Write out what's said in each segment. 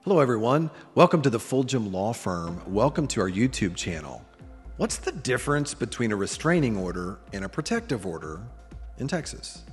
Hello everyone, welcome to the Fulgham Law Firm. Welcome to our YouTube channel. What's the difference between a restraining order and a protective order in Texas?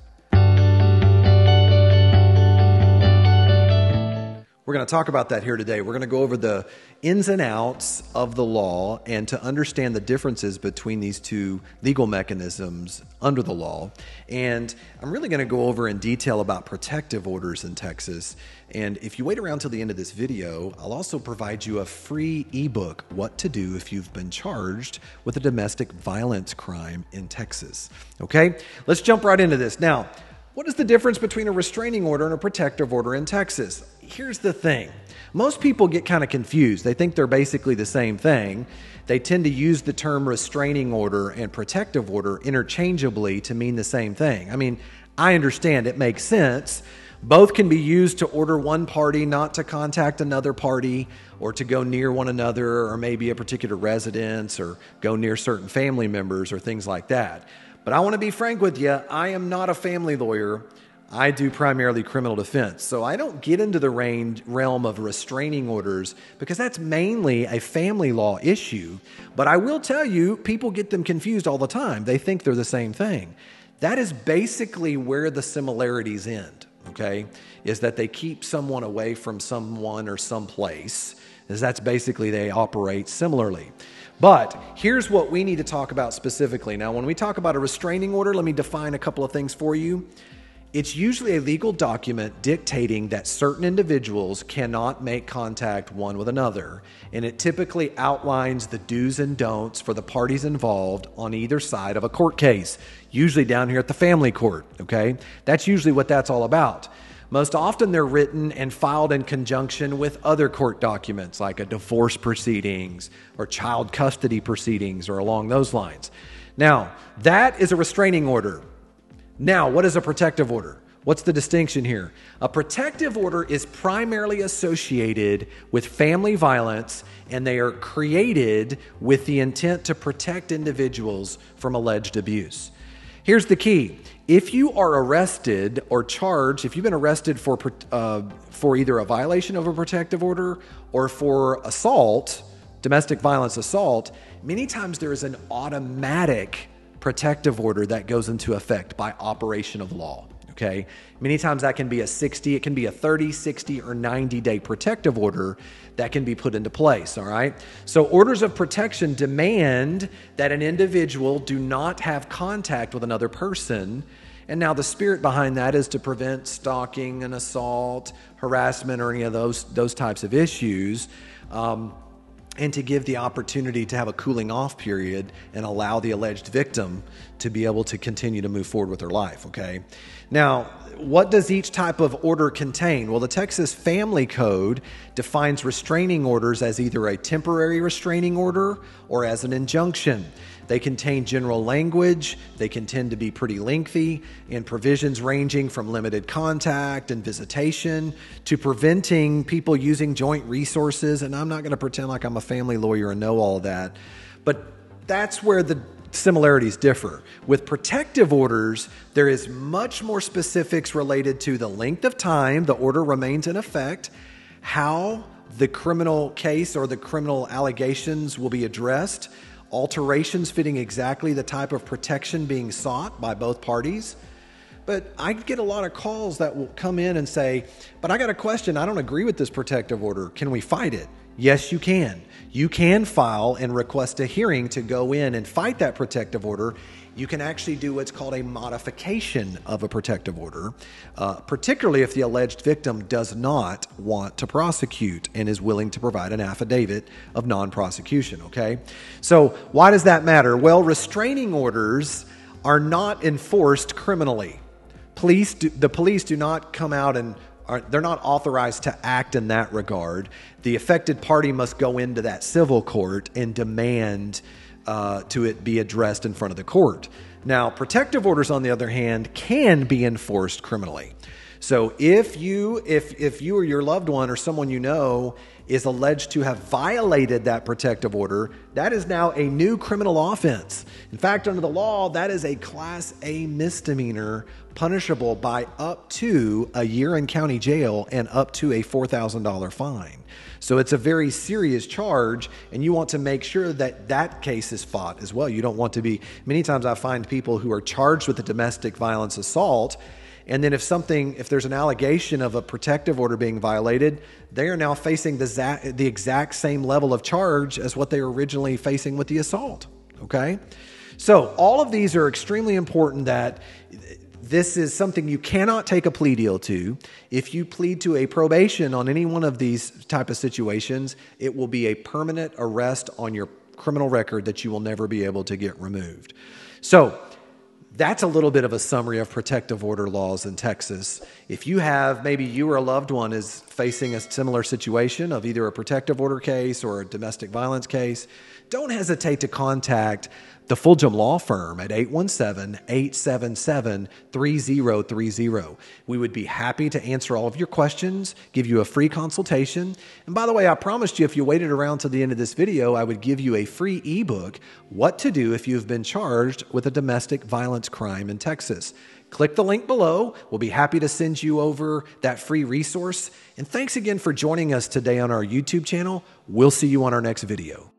We're going to talk about that here today. We're going to go over the ins and outs of the law and to understand the differences between these two legal mechanisms under the law. And I'm really going to go over in detail about protective orders in Texas. And if you wait around till the end of this video, I'll also provide you a free ebook, What to Do If You've Been Charged with a Domestic Violence Crime in Texas. Okay, let's jump right into this. Now, what is the difference between a restraining order and a protective order in Texas? Here's the thing. Most people get kind of confused. They think they're basically the same thing. They tend to use the term restraining order and protective order interchangeably to mean the same thing. I mean, I understand it makes sense. Both can be used to order one party not to contact another party or to go near one another or maybe a particular residence or go near certain family members or things like that. But I want to be frank with you, I am not a family lawyer. I do primarily criminal defense. So I don't get into the realm of restraining orders because that's mainly a family law issue. But I will tell you, people get them confused all the time. They think they're the same thing. That is basically where the similarities end, okay? Is that they keep someone away from someone or someplace. That's basically they operate similarly. But here's what we need to talk about specifically. Now, when we talk about a restraining order, let me define a couple of things for you. It's usually a legal document dictating that certain individuals cannot make contact one with another. And it typically outlines the do's and don'ts for the parties involved on either side of a court case, usually down here at the family court, okay? That's usually what that's all about. Most often they're written and filed in conjunction with other court documents like a divorce proceedings or child custody proceedings or along those lines. Now, that is a restraining order. Now, what is a protective order? What's the distinction here? A protective order is primarily associated with family violence, and they are created with the intent to protect individuals from alleged abuse. Here's the key. If you are arrested or charged, if you've been arrested for either a violation of a protective order or for assault, domestic violence assault, many times there is an automatic protective order that goes into effect by operation of law, okay? Many times that can be it can be a 30, 60, or 90-day protective order that can be put into place, all right? So orders of protection demand that an individual do not have contact with another person. And now the spirit behind that is to prevent stalking and assault, harassment, or any of those types of issues. And to give the opportunity to have a cooling off period and allow the alleged victim to be able to continue to move forward with their life, okay? Now, what does each type of order contain? Well, the Texas Family Code defines restraining orders as either a temporary restraining order or as an injunction. They contain general language, they can tend to be pretty lengthy, and provisions ranging from limited contact and visitation to preventing people using joint resources. And I'm not going to pretend like I'm a family lawyer and know all of that, but that's where the similarities differ. With protective orders, there is much more specifics related to the length of time the order remains in effect, how the criminal case or the criminal allegations will be addressed, alterations fitting exactly the type of protection being sought by both parties. But I get a lot of calls that will come in and say, but I got a question. I don't agree with this protective order. Can we fight it? Yes, you can. You can file and request a hearing to go in and fight that protective order. You can actually do what's called a modification of a protective order, particularly if the alleged victim does not want to prosecute and is willing to provide an affidavit of non-prosecution, okay? So why does that matter? Well, restraining orders are not enforced criminally. The police do not come out and they're not authorized to act in that regard. The affected party must go into that civil court and demand to it be addressed in front of the court. Now, protective orders, on the other hand, can be enforced criminally. So if you or your loved one or someone you know is alleged to have violated that protective order, that is now a new criminal offense. In fact, under the law, that is a Class A misdemeanor, punishable by up to a year in county jail and up to a $4,000 fine. So it's a very serious charge, and you want to make sure that that case is fought as well. You don't want to be, many times I find people who are charged with a domestic violence assault, and then if there's an allegation of a protective order being violated, they are now facing the exact same level of charge as what they were originally facing with the assault. Okay? So all of these are extremely important, that this is something you cannot take a plea deal to. If you plead to a probation on any one of these type of situations, it will be a permanent arrest on your criminal record that you will never be able to get removed. So that's a little bit of a summary of protective order laws in Texas. If maybe you or a loved one is facing a similar situation of either a protective order case or a domestic violence case, don't hesitate to contact the Fulgham Law Firm at 817-877-3030. We would be happy to answer all of your questions, give you a free consultation. And by the way, I promised you if you waited around to the end of this video, I would give you a free ebook, What to Do If You've Been Charged with a Domestic Violence Crime in Texas. Click the link below. We'll be happy to send you over that free resource. And thanks again for joining us today on our YouTube channel. We'll see you on our next video.